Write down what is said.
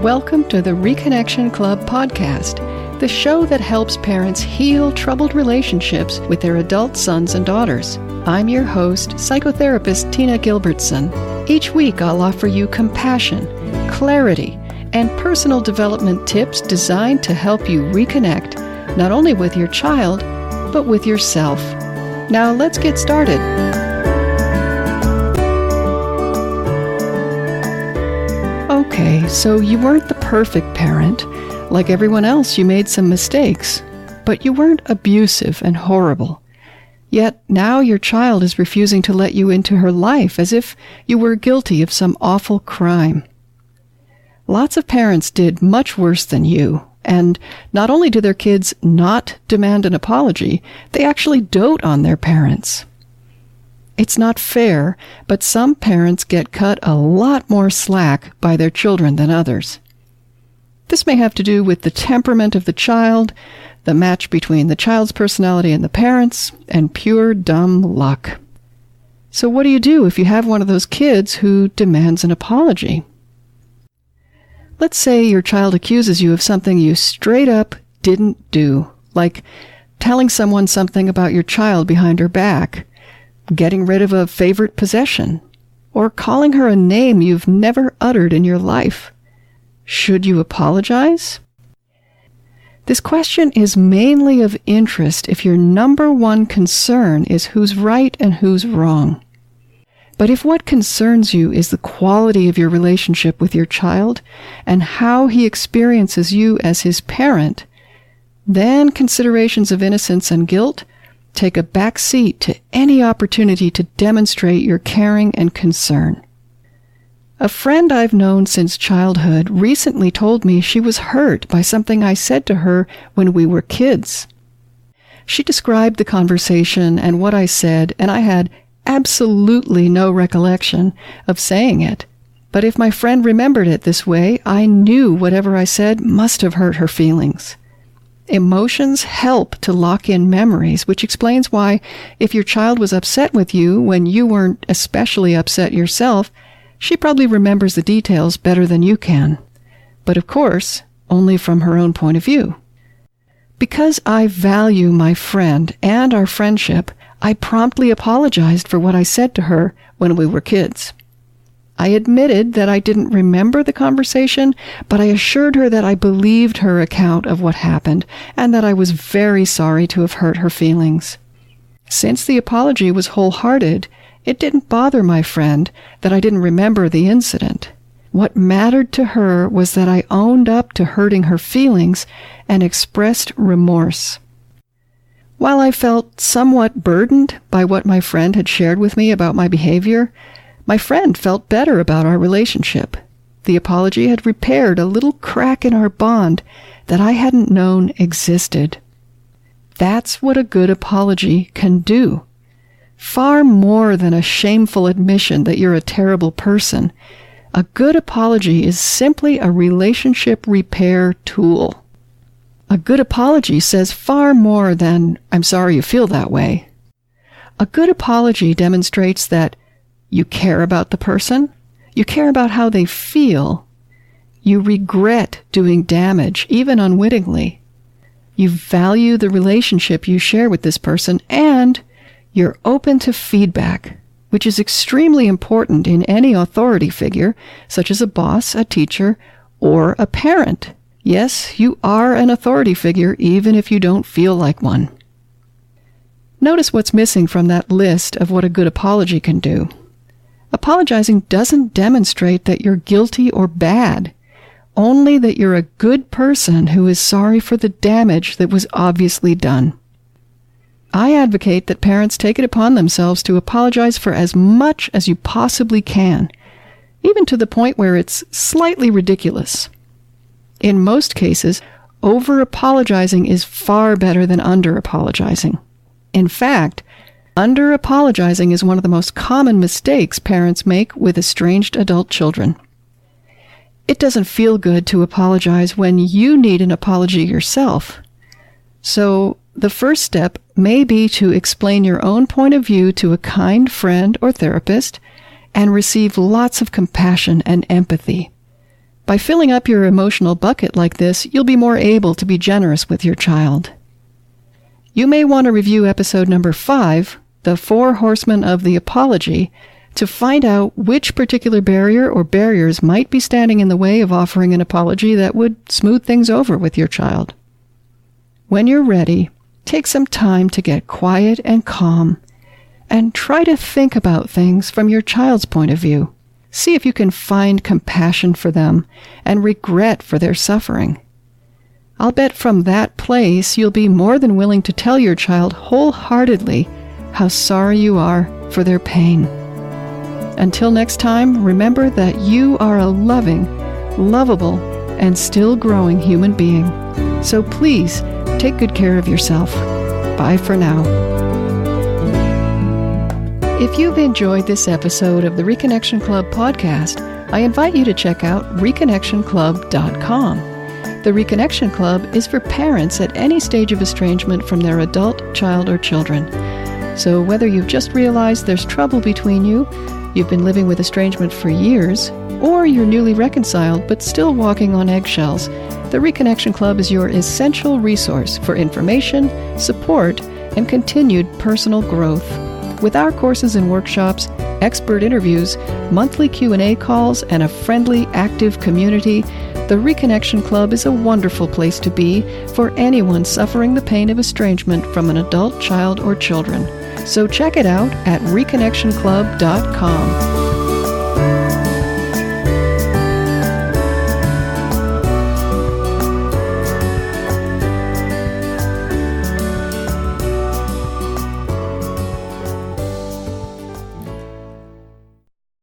Welcome to the Reconnection Club podcast, the show that helps parents heal troubled relationships with their adult sons and daughters. I'm your host, psychotherapist Tina Gilbertson. Each week I'll offer you compassion, clarity, and personal development tips designed to help you reconnect not only with your child, but with yourself. Now let's get started. Okay, so you weren't the perfect parent. Like everyone else, you made some mistakes, but you weren't abusive and horrible. Yet now your child is refusing to let you into her life as if you were guilty of some awful crime. Lots of parents did much worse than you, and not only do their kids not demand an apology, they actually dote on their parents. It's not fair, but some parents get cut a lot more slack by their children than others. This may have to do with the temperament of the child, the match between the child's personality and the parents, and pure dumb luck. So what do you do if you have one of those kids who demands an apology? Let's say your child accuses you of something you straight up didn't do, like telling someone something about your child behind her back, getting rid of a favorite possession, or calling her a name you've never uttered in your life. Should you apologize? This question is mainly of interest if your number one concern is who's right and who's wrong. But if what concerns you is the quality of your relationship with your child and how he experiences you as his parent, then considerations of innocence and guilt take a back seat to any opportunity to demonstrate your caring and concern. A friend I've known since childhood recently told me she was hurt by something I said to her when we were kids. She described the conversation and what I said, and I had absolutely no recollection of saying it. But if my friend remembered it this way, I knew whatever I said must have hurt her feelings. Emotions help to lock in memories, which explains why, if your child was upset with you when you weren't especially upset yourself, she probably remembers the details better than you can. But of course, only from her own point of view. Because I value my friend and our friendship, I promptly apologized for what I said to her when we were kids. I admitted that I didn't remember the conversation, but I assured her that I believed her account of what happened and that I was very sorry to have hurt her feelings. Since the apology was wholehearted, it didn't bother my friend that I didn't remember the incident. What mattered to her was that I owned up to hurting her feelings and expressed remorse. While I felt somewhat burdened by what my friend had shared with me about my behavior, my friend felt better about our relationship. The apology had repaired a little crack in our bond that I hadn't known existed. That's what a good apology can do. Far more than a shameful admission that you're a terrible person, a good apology is simply a relationship repair tool. A good apology says far more than, "I'm sorry you feel that way." A good apology demonstrates that you care about the person, you care about how they feel, you regret doing damage, even unwittingly, you value the relationship you share with this person, and you're open to feedback, which is extremely important in any authority figure, such as a boss, a teacher, or a parent. Yes, you are an authority figure, even if you don't feel like one. Notice what's missing from that list of what a good apology can do. Apologizing doesn't demonstrate that you're guilty or bad, only that you're a good person who is sorry for the damage that was obviously done. I advocate that parents take it upon themselves to apologize for as much as you possibly can, even to the point where it's slightly ridiculous. In most cases, over-apologizing is far better than under-apologizing. In fact, under-apologizing is one of the most common mistakes parents make with estranged adult children. It doesn't feel good to apologize when you need an apology yourself. So the first step may be to explain your own point of view to a kind friend or therapist and receive lots of compassion and empathy. By filling up your emotional bucket like this, you'll be more able to be generous with your child. You may want to review episode number 5, The 4 Horsemen of the Apology, to find out which particular barrier or barriers might be standing in the way of offering an apology that would smooth things over with your child. When you're ready, take some time to get quiet and calm, and try to think about things from your child's point of view. See if you can find compassion for them and regret for their suffering. I'll bet from that place you'll be more than willing to tell your child wholeheartedly how sorry you are for their pain. Until next time, remember that you are a loving, lovable, and still growing human being. So please, take good care of yourself. Bye for now. If you've enjoyed this episode of the Reconnection Club podcast, I invite you to check out reconnectionclub.com. The Reconnection Club is for parents at any stage of estrangement from their adult, child, or children. So whether you've just realized there's trouble between you, you've been living with estrangement for years, or you're newly reconciled but still walking on eggshells, the Reconnection Club is your essential resource for information, support, and continued personal growth. With our courses and workshops, expert interviews, monthly Q&A calls, and a friendly, active community, the Reconnection Club is a wonderful place to be for anyone suffering the pain of estrangement from an adult, child, or children. So check it out at reconnectionclub.com.